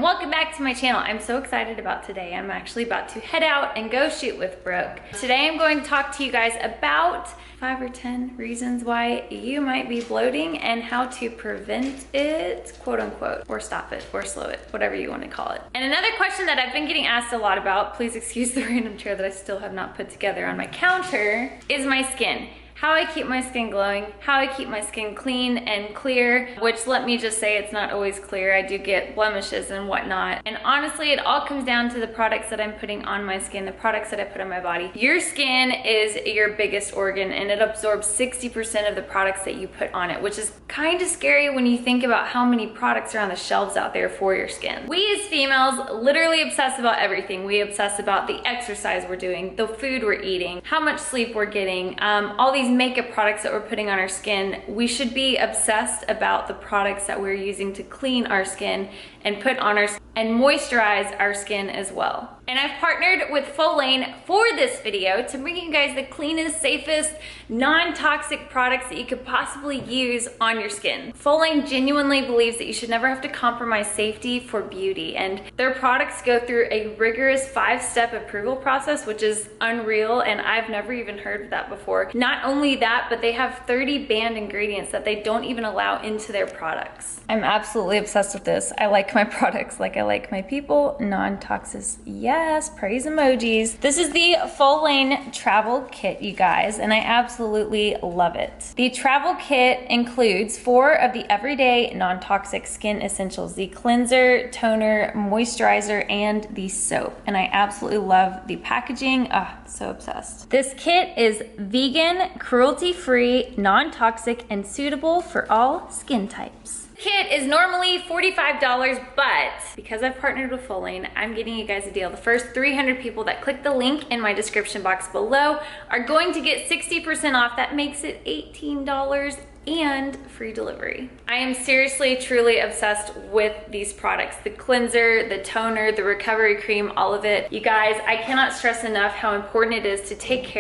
welcome back to my channel. I'm so excited about today. I'm actually about to head out and go shoot with Brooke. Today I'm going to talk to you guys about 5 or 10 reasons why you might be bloating and how to prevent it, quote unquote, or stop it, or slow it, whatever you want to call it. And another question that I've been getting asked a lot about, please excuse the random chair that I still have not put together on my counter, is my skin. How I keep my skin glowing, how I keep my skin clean and clear, which let me just say it's not always clear. I do get blemishes and whatnot. And honestly, it all comes down to the products that I'm putting on my skin, the products that I put on my body. Your skin is your biggest organ and it absorbs 60% of the products that you put on it, which is kind of scary when you think about how many products are on the shelves out there for your skin. We as females literally obsess about everything. We obsess about the exercise we're doing, the food we're eating, how much sleep we're getting, all these makeup products that we're putting on our skin. We should be obsessed about the products that we're using to clean our skin and put on our and moisturize our skin as well. And I've partnered with Bloating for this video to bring you guys the cleanest, safest, non-toxic products that you could possibly use on your skin. Bloating genuinely believes that you should never have to compromise safety for beauty, and their products go through a rigorous 5-step approval process, which is unreal, and I've never even heard of that before. Not only that, but they have 30 banned ingredients that they don't even allow into their products. I'm absolutely obsessed with this. I like my products like I like my people. Non-toxic, yes, praise emojis. This is the Bloating travel kit, you guys, and I absolutely love it. The travel kit includes 4 of the everyday non-toxic skin essentials: the cleanser, toner, moisturizer, and the soap. And I absolutely love the packaging. So obsessed. This kit is vegan, cruelty-free, non-toxic, and suitable for all skin types. Kit is normally $45, but because I've partnered with Bloating, I'm getting you guys a deal. The first 300 people that click the link in my description box below are going to get 60% off. That makes it $18 and free delivery. I am seriously, truly obsessed with these products. The cleanser, the toner, the recovery cream, all of it. You guys, I cannot stress enough how important it is to take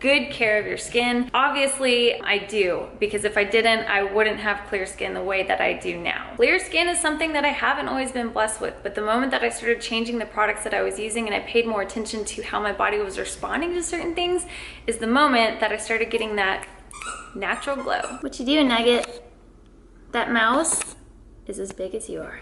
good care of your skin. Obviously, I do, because if I didn't, I wouldn't have clear skin the way that I do now. Clear skin is something that I haven't always been blessed with, but the moment that I started changing the products that I was using and I paid more attention to how my body was responding to certain things is the moment that I started getting that natural glow. What you doing, Nugget? That mouse is as big as you are.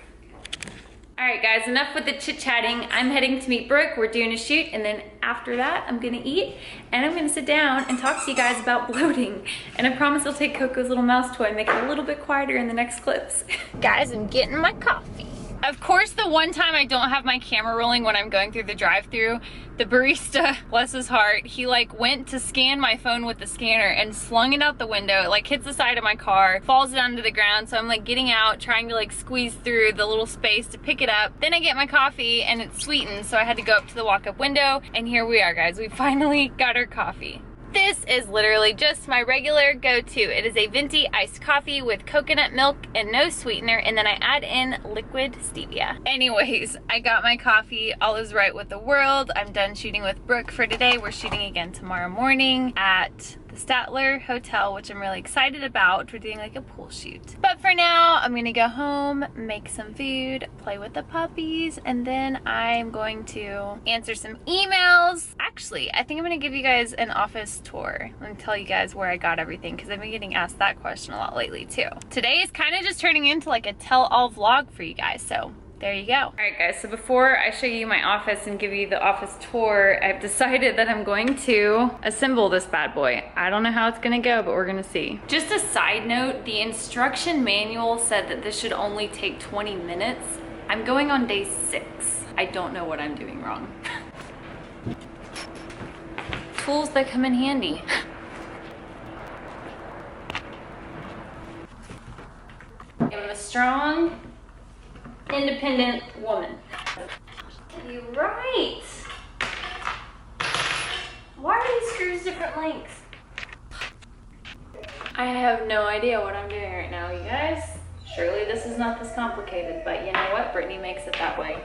All right, guys, enough with the chit-chatting. I'm heading to meet Brooke. We're doing a shoot, and then after that, I'm gonna eat, and I'm gonna sit down and talk to you guys about bloating. And I promise I'll take Coco's little mouse toy and make it a little bit quieter in the next clips. Guys, I'm getting my coffee. Of course, the one time I don't have my camera rolling when I'm going through the drive-thru, the barista, bless his heart, he like went to scan my phone with the scanner and slung it out the window. It like hits the side of my car, falls down to the ground. So I'm like getting out, trying to like squeeze through the little space to pick it up. Then I get my coffee and it's sweetened. So I had to go up to the walk-up window, and here we are, guys. We finally got our coffee. This is literally just my regular go-to. It is a venti iced coffee with coconut milk and no sweetener, and then I add in liquid stevia. Anyways, I got my coffee. All is right with the world. I'm done shooting with Brooke for today. We're shooting again tomorrow morning at the Statler Hotel, which I'm really excited about. We're doing like a pool shoot. But for now, I'm gonna go home, make some food, play with the puppies, and then I'm going to answer some emails. Actually, I think I'm gonna give you guys an office tour and tell you guys where I got everything, because I've been getting asked that question a lot lately too. Today is kind of just turning into like a tell-all vlog for you guys, so there you go. All right, guys, so before I show you my office and give you the office tour, I've decided that I'm going to assemble this bad boy. I don't know how it's gonna go, but we're gonna see. Just a side note, the instruction manual said that this should only take 20 minutes. I'm going on day 6. I don't know what I'm doing wrong. Tools that come in handy. I'm a strong, independent woman. You're right. Why are these screws different lengths? I have no idea what I'm doing right now, you guys. Surely this is not this complicated, but you know what? Brittany makes it that way.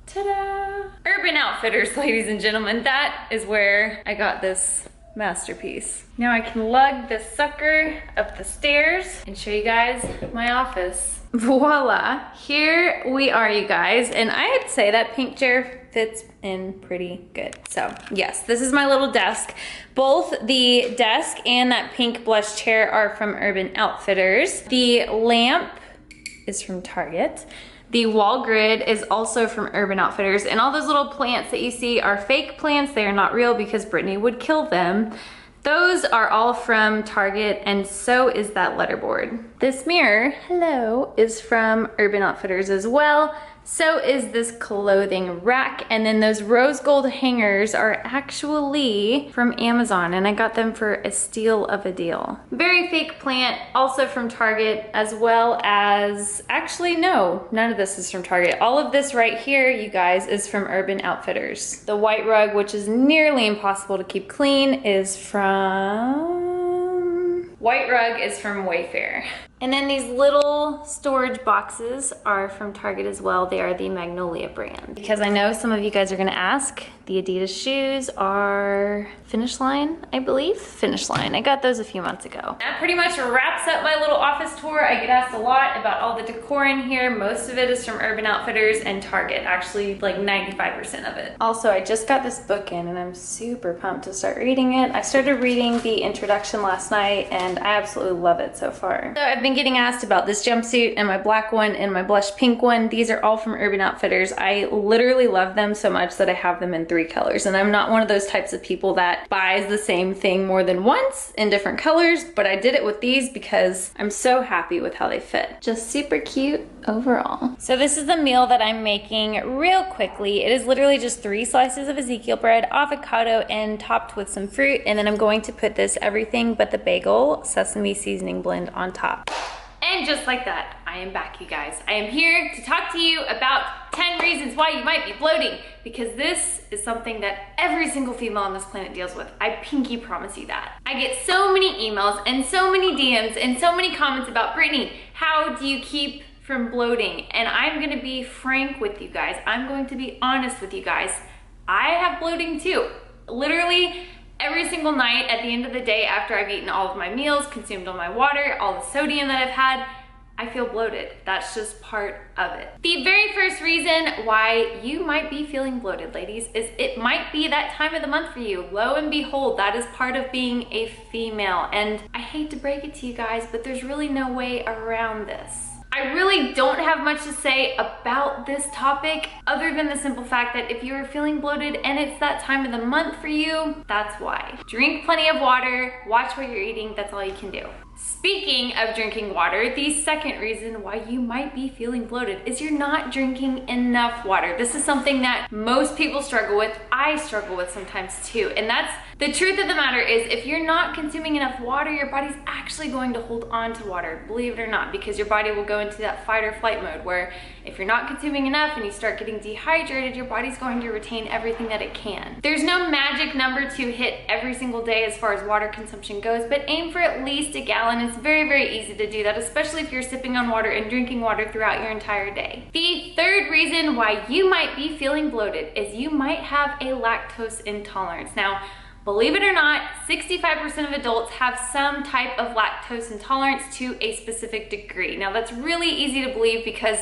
Ta-da! Urban Outfitters. Outfitters, ladies and gentlemen. That is where I got this masterpiece. Now I can lug this sucker up the stairs and show you guys my office. Voila, here we are, you guys. And I'd say that pink chair fits in pretty good. So yes, this is my little desk. Both the desk and that pink blush chair are from Urban Outfitters. The lamp is from Target. The wall grid is also from Urban Outfitters, and all those little plants that you see are fake plants. They are not real because Brittany would kill them. Those are all from Target, and so is that letterboard. This mirror, hello, is from Urban Outfitters as well. So is this clothing rack, and then those rose gold hangers are actually from Amazon, and I got them for a steal of a deal. Very fake plant, also from Target, as well as, actually no, none of this is from Target. All of this right here, you guys, is from Urban Outfitters. The white rug, which is nearly impossible to keep clean, is from... White rug is from Wayfair. And then these little storage boxes are from Target as well. They are the Magnolia brand. Because I know some of you guys are gonna ask, the Adidas shoes are Finish Line, I believe? Finish Line, I got those a few months ago. That pretty much wraps up my little office tour. I get asked a lot about all the decor in here. Most of it is from Urban Outfitters and Target, actually like 95% of it. Also, I just got this book in and I'm super pumped to start reading it. I started reading the introduction last night and I absolutely love it so far. So I've been getting asked about this jumpsuit and my black one and my blush pink one. These are all from Urban Outfitters. I literally love them so much that I have them in 3 colors, and I'm not one of those types of people that buys the same thing more than once in different colors, but I did it with these because I'm so happy with how they fit. Just super cute overall. So this is the meal that I'm making real quickly. It is literally just 3 slices of Ezekiel bread, avocado, and topped with some fruit, and then I'm going to put this everything but the bagel sesame seasoning blend on top. And just like that, I am back, you guys. I am here to talk to you about 10 reasons why you might be bloating, because this is something that every single female on this planet deals with. I pinky promise you that. I get so many emails and so many DMs and so many comments about, Brittany, how do you keep from bloating? And I'm gonna be frank with you guys. I'm going to be honest with you guys. I have bloating too. Literally, every single night at the end of the day after I've eaten all of my meals, consumed all my water, all the sodium that I've had, I feel bloated. That's just part of it. The very first reason why you might be feeling bloated, ladies, is it might be that time of the month for you. Lo and behold, that is part of being a female. And I hate to break it to you guys, but there's really no way around this. I really don't have much to say about this topic other than the simple fact that if you are feeling bloated and it's that time of the month for you, that's why. Drink plenty of water, watch what you're eating, that's all you can do. Speaking of drinking water, the second reason why you might be feeling bloated is you're not drinking enough water. This is something that most people struggle with. I struggle with sometimes too. And that's the truth of the matter is if you're not consuming enough water, your body's actually going to hold on to water, believe it or not, because your body will go into that fight or flight mode where if you're not consuming enough and you start getting dehydrated, your body's going to retain everything that it can. There's no magic number to hit every single day as far as water consumption goes, but aim for at least a gallon. It's very, very easy to do that, especially if you're sipping on water and drinking water throughout your entire day. The third reason why you might be feeling bloated is you might have a lactose intolerance. Now, believe it or not, 65% of adults have some type of lactose intolerance to a specific degree. Now, that's really easy to believe because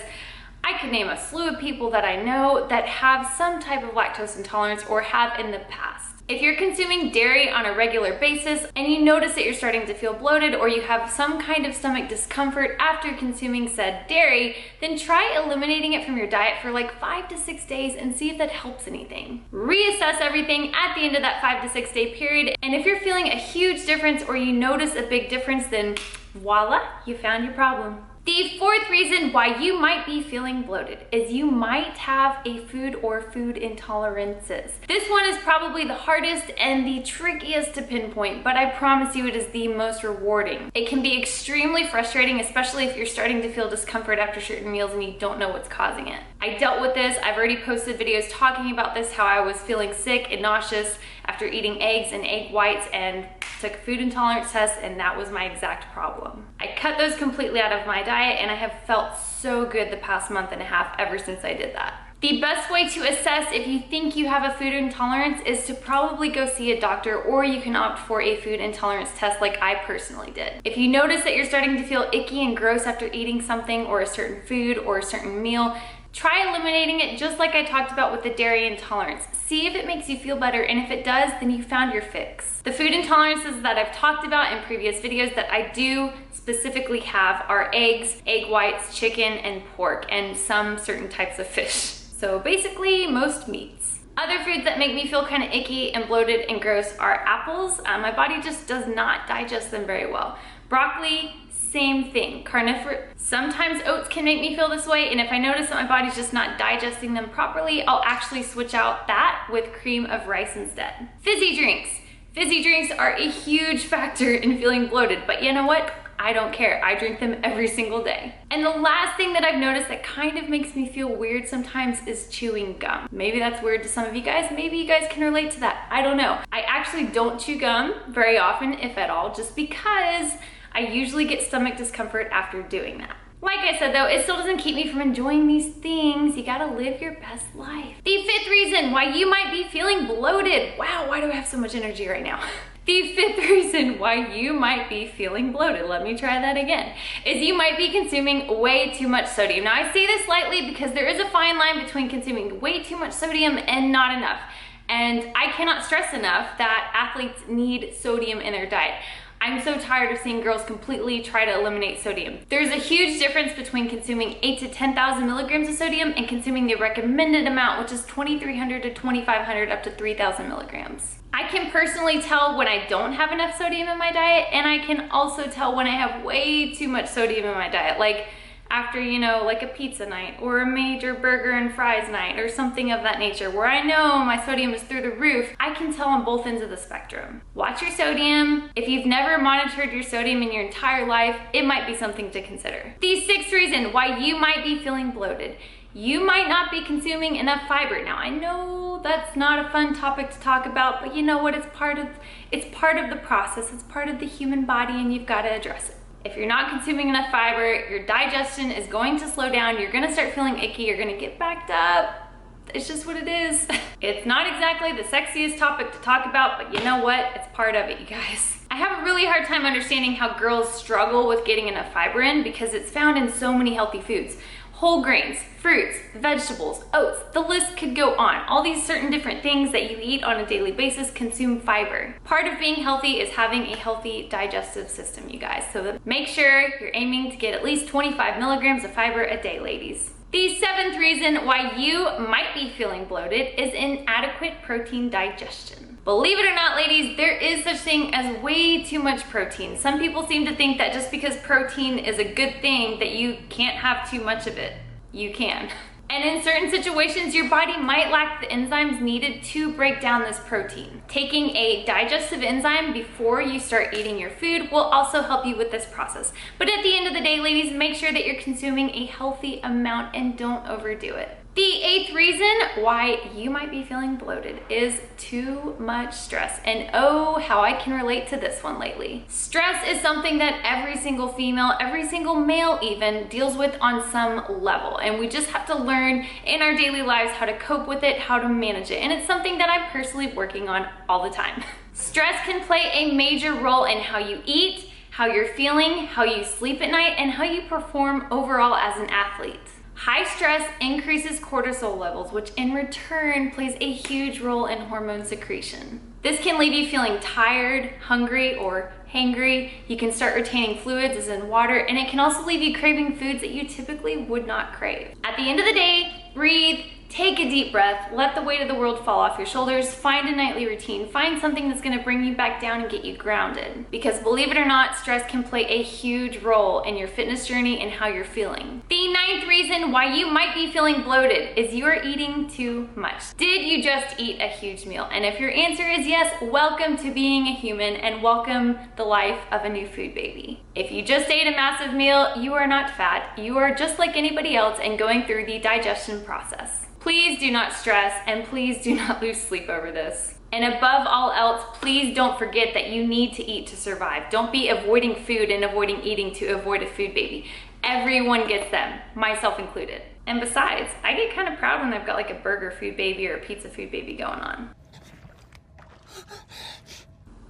I could name a slew of people that I know that have some type of lactose intolerance or have in the past. If you're consuming dairy on a regular basis and you notice that you're starting to feel bloated or you have some kind of stomach discomfort after consuming said dairy, then try eliminating it from your diet for like 5 to 6 days and see if that helps anything. Reassess everything at the end of that 5 to 6 day period, and if you're feeling a huge difference or you notice a big difference, then voila, you found your problem. The fourth reason why you might be feeling bloated is you might have a food or food intolerances. This one is probably the hardest and the trickiest to pinpoint, but I promise you it is the most rewarding. It can be extremely frustrating, especially if you're starting to feel discomfort after certain meals and you don't know what's causing it. I dealt with this. I've already posted videos talking about this, how I was feeling sick and nauseous after eating eggs and egg whites and took a food intolerance test, and that was my exact problem. I cut those completely out of my diet and I have felt so good the past month and a half ever since I did that. The best way to assess if you think you have a food intolerance is to probably go see a doctor, or you can opt for a food intolerance test like I personally did. If you notice that you're starting to feel icky and gross after eating something or a certain food or a certain meal, try eliminating it just like I talked about with the dairy intolerance. See if it makes you feel better, and if it does, then you found your fix. The food intolerances that I've talked about in previous videos that I do specifically have are eggs, egg whites, chicken, and pork, and some certain types of fish. So basically most meats. Other foods that make me feel kind of icky and bloated and gross are apples. My body just does not digest them very well. Broccoli, same thing. Carnivorous. Sometimes oats can make me feel this way, and if I notice that my body's just not digesting them properly, I'll actually switch out that with cream of rice instead. Fizzy drinks. Fizzy drinks are a huge factor in feeling bloated, but you know what? I don't care. I drink them every single day. And the last thing that I've noticed that kind of makes me feel weird sometimes is chewing gum. Maybe that's weird to some of you guys. Maybe you guys can relate to that. I don't know. I actually don't chew gum very often, if at all, just because I usually get stomach discomfort after doing that. Like I said though, it still doesn't keep me from enjoying these things. You gotta live your best life. The fifth reason why you might be feeling bloated. Wow, why do I have so much energy right now? The fifth reason why you might be feeling bloated, let me try that again, is you might be consuming way too much sodium. Now I say this lightly because there is a fine line between consuming way too much sodium and not enough. And I cannot stress enough that athletes need sodium in their diet. I'm so tired of seeing girls completely try to eliminate sodium. There's a huge difference between consuming 8 to 10,000 milligrams of sodium and consuming the recommended amount, which is 2,300 to 2,500 up to 3,000 milligrams. I can personally tell when I don't have enough sodium in my diet, and I can also tell when I have way too much sodium in my diet, like after, you know, like a pizza night or a major burger and fries night or something of that nature, where I know my sodium is through the roof. I can tell on both ends of the spectrum. Watch your sodium. If you've never monitored your sodium in your entire life, it might be something to consider. The sixth reason why you might be feeling bloated. You might not be consuming enough fiber. Now I know that's not a fun topic to talk about, but you know what? It's part of the process. It's part of the human body, and you've got to address it. If you're not consuming enough fiber, your digestion is going to slow down. You're gonna start feeling icky. You're gonna get backed up. It's just what it is. It's not exactly the sexiest topic to talk about, but you know what? It's part of it, you guys. I have a really hard time understanding how girls struggle with getting enough fiber in because it's found in so many healthy foods. Whole grains, fruits, vegetables, oats, the list could go on. All these certain different things that you eat on a daily basis consume fiber. Part of being healthy is having a healthy digestive system, you guys. So make sure you're aiming to get at least 25 milligrams of fiber a day, ladies. The seventh reason why you might be feeling bloated is inadequate protein digestion. Believe it or not, ladies, there is such thing as way too much protein. Some people seem to think that just because protein is a good thing that you can't have too much of it. You can. And in certain situations, your body might lack the enzymes needed to break down this protein. Taking a digestive enzyme before you start eating your food will also help you with this process. But at the end of the day, ladies, make sure that you're consuming a healthy amount and don't overdo it. The eighth reason why you might be feeling bloated is too much stress. And oh, how I can relate to this one lately. Stress is something that every single female, every single male even, deals with on some level. And we just have to learn in our daily lives how to cope with it, how to manage it. And it's something that I'm personally working on all the time. Stress can play a major role in how you eat, how you're feeling, how you sleep at night, and how you perform overall as an athlete. High stress increases cortisol levels, which in return plays a huge role in hormone secretion. This can leave you feeling tired, hungry, or hangry. You can start retaining fluids as in water, and it can also leave you craving foods that you typically would not crave. At the end of the day, breathe, take a deep breath, let the weight of the world fall off your shoulders, find a nightly routine, find something that's gonna bring you back down and get you grounded. Because believe it or not, stress can play a huge role in your fitness journey and how you're feeling. The ninth reason why you might be feeling bloated is you are eating too much. Did you just eat a huge meal? And if your answer is yes, welcome to being a human and welcome the life of a new food baby. If you just ate a massive meal, you are not fat. You are just like anybody else and going through the digestion process. Please do not stress, and please do not lose sleep over this. And above all else, please don't forget that you need to eat to survive. Don't be avoiding food and avoiding eating to avoid a food baby. Everyone gets them, myself included. And besides, I get kind of proud when I've got like a burger food baby or a pizza food baby going on.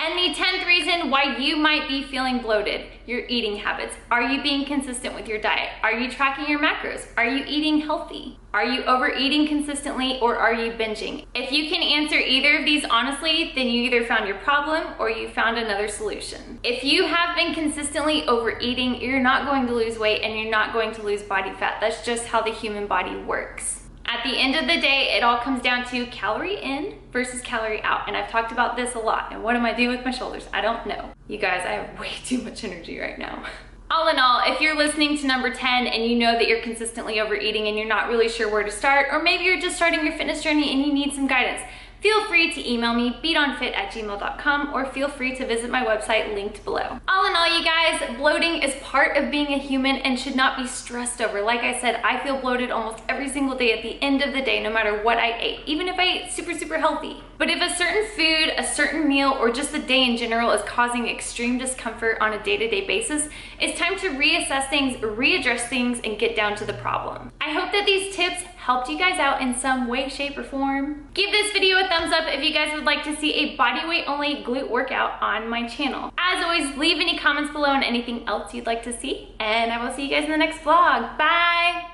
And the 10th reason why you might be feeling bloated, your eating habits. Are you being consistent with your diet? Are you tracking your macros? Are you eating healthy? Are you overeating consistently or are you binging? If you can answer either of these honestly, then you either found your problem or you found another solution. If you have been consistently overeating, you're not going to lose weight and you're not going to lose body fat. That's just how the human body works. At the end of the day, it all comes down to calorie in versus calorie out. And I've talked about this a lot. And what am I doing with my shoulders? I don't know. You guys, I have way too much energy right now. All in all, if you're listening to number 10 and you know that you're consistently overeating and you're not really sure where to start, or maybe you're just starting your fitness journey and you need some guidance, feel free to email me, beatonfit@gmail.com, or feel free to visit my website linked below. All in all, you guys, bloating is part of being a human and should not be stressed over. Like I said, I feel bloated almost every single day at the end of the day, no matter what I ate, even if I ate super, super healthy. But if a certain food, a certain meal, or just the day in general is causing extreme discomfort on a day-to-day basis, it's time to reassess things, readdress things, and get down to the problem. I hope that these tips helped you guys out in some way, shape, or form. Give this video a thumbs up if you guys would like to see a bodyweight only glute workout on my channel. As always, leave any comments below on anything else you'd like to see, and I will see you guys in the next vlog. Bye!